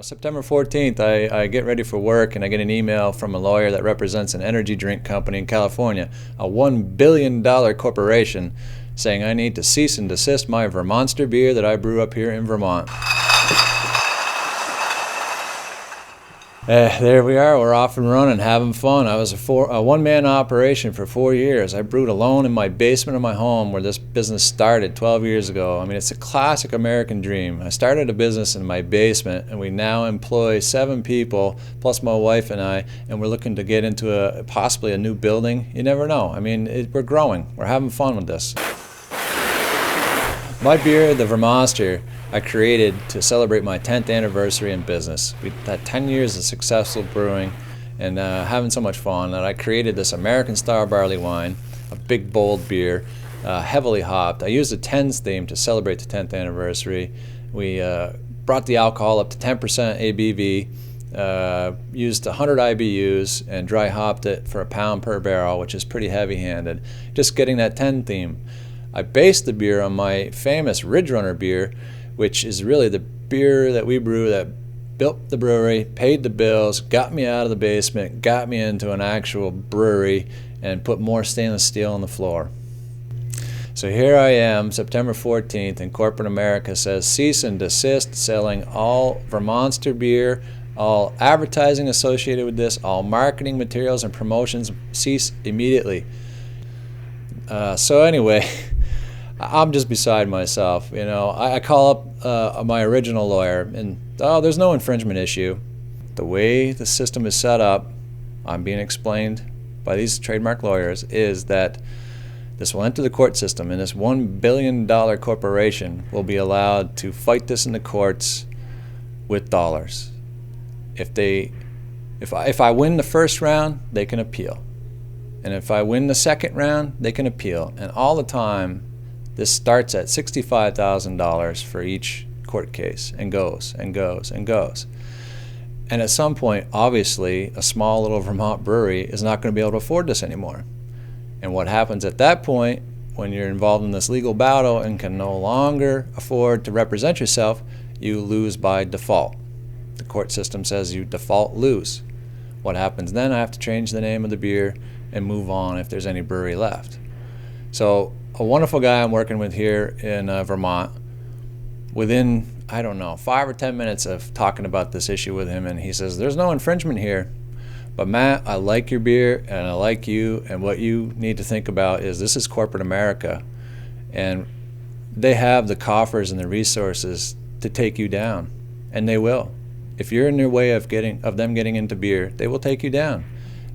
September 14th, I get ready for work and I get an email from a lawyer that represents an energy drink company in California, a $1 billion corporation, saying I need to cease and desist my Vermonster beer that I brew up here in Vermont. There we are, we're off and running, having fun. I was a one-man operation for 4 years. I brewed alone in my basement of my home where this business started 12 years ago. I mean, it's a classic American dream. I started a business in my basement, and we now employ 7 people, plus my wife and I, and we're looking to get into possibly a new building. You never know. I mean, we're growing. We're having fun with this. My beer, the Vermonster, I created to celebrate my 10th anniversary in business. We had 10 years of successful brewing and having so much fun that I created this American style barley wine, a big bold beer, heavily hopped. I used a 10s theme to celebrate the 10th anniversary. We brought the alcohol up to 10% ABV, used 100 IBUs and dry hopped it for £1 per barrel, which is pretty heavy handed, just getting that 10 theme. I based the beer on my famous Ridge Runner beer, which is really the beer that we brew that built the brewery, paid the bills, got me out of the basement, got me into an actual brewery, and put more stainless steel on the floor. So here I am, September 14th, and corporate America says cease and desist selling all Vermonster beer, all advertising associated with this, all marketing materials and promotions cease immediately. So anyway, I'm just beside myself. I call up my original lawyer and, there's no infringement issue. The way the system is set up, I'm being explained by these trademark lawyers, is that this will enter the court system and this $1 billion corporation will be allowed to fight this in the courts with dollars. If I win the first round, they can appeal. And if I win the second round, they can appeal. And all the time, this starts at $65,000 for each court case and goes and goes and goes. And at some point, obviously, a small little Vermont brewery is not going to be able to afford this anymore. And what happens at that point, when you're involved in this legal battle and can no longer afford to represent yourself, you lose by default. The court system says you default lose. What happens then? I have to change the name of the beer and move on if there's any brewery left. So a wonderful guy I'm working with here in Vermont, within, 5 or 10 minutes of talking about this issue with him, and he says, there's no infringement here, but Matt, I like your beer and I like you, and what you need to think about is this is corporate America, and they have the coffers and the resources to take you down, and they will. If you're in their way of them getting into beer, they will take you down.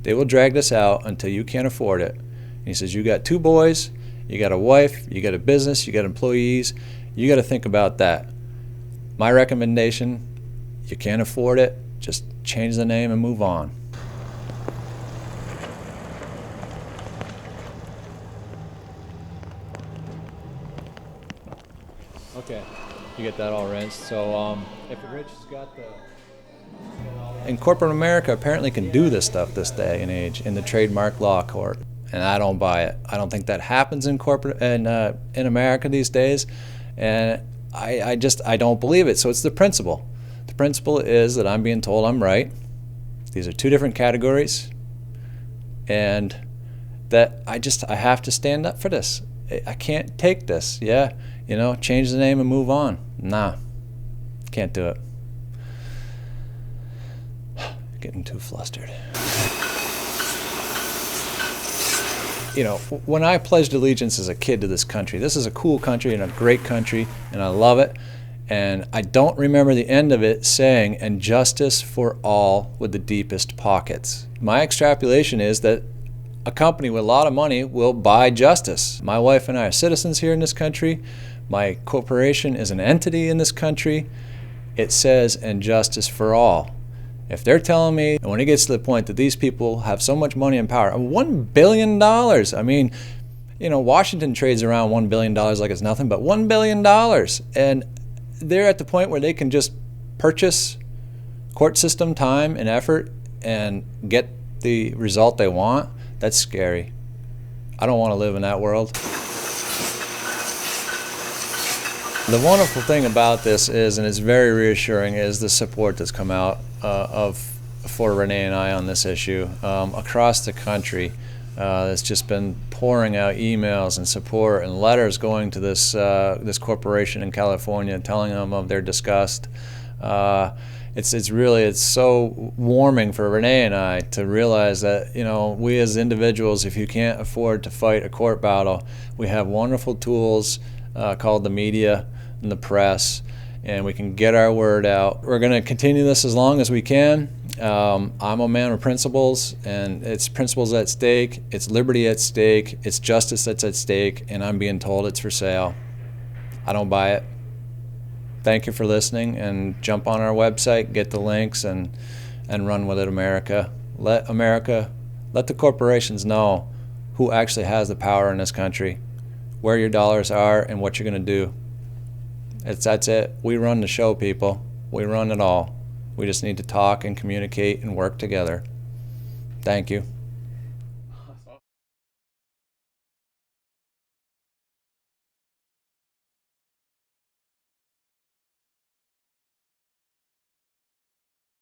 They will drag this out until you can't afford it. And he says, you got 2 boys, you got a wife, you got a business, you got employees, you got to think about that. My recommendation, you can't afford it, just change the name and move on. Okay, you get that all rinsed. So if Rich has got the... And corporate America apparently can do this stuff this day and age in the trademark law court. And I don't buy it. I don't think that happens in in America these days, and I don't believe it. So it's the principle. The principle is that I'm being told I'm right. These are 2 different categories, and that I have to stand up for this. I can't take this. Yeah, change the name and move on. Nah, can't do it. Getting too flustered. When I pledged allegiance as a kid to this country, this is a cool country and a great country, and I love it. And I don't remember the end of it saying, and justice for all with the deepest pockets. My extrapolation is that a company with a lot of money will buy justice. My wife and I are citizens here in this country. My corporation is an entity in this country. It says, and justice for all. If they're telling me, and when it gets to the point that these people have so much money and power, $1 billion, I mean, Washington trades around $1 billion like it's nothing, but $1 billion. And they're at the point where they can just purchase court system time and effort and get the result they want. That's scary. I don't want to live in that world. The wonderful thing about this is, and it's very reassuring, is the support that's come out for Renee and I on this issue across the country. It's just been pouring out emails and support and letters going to this corporation in California, telling them of their disgust. It's so warming for Renee and I to realize that, you know, we as individuals, if you can't afford to fight a court battle, we have wonderful tools called the media and the press, and we can get our word out. We're going to continue this as long as we can. I'm a man of principles, and it's principles at stake, it's liberty at stake, it's justice that's at stake, and I'm being told it's for sale. I don't buy it. Thank you for listening, and jump on our website, get the links, and run with it, America. Let the corporations know who actually has the power in this country, where your dollars are, and what you're going to do. That's it. We run the show, people. We run it all. We just need to talk and communicate and work together. Thank you.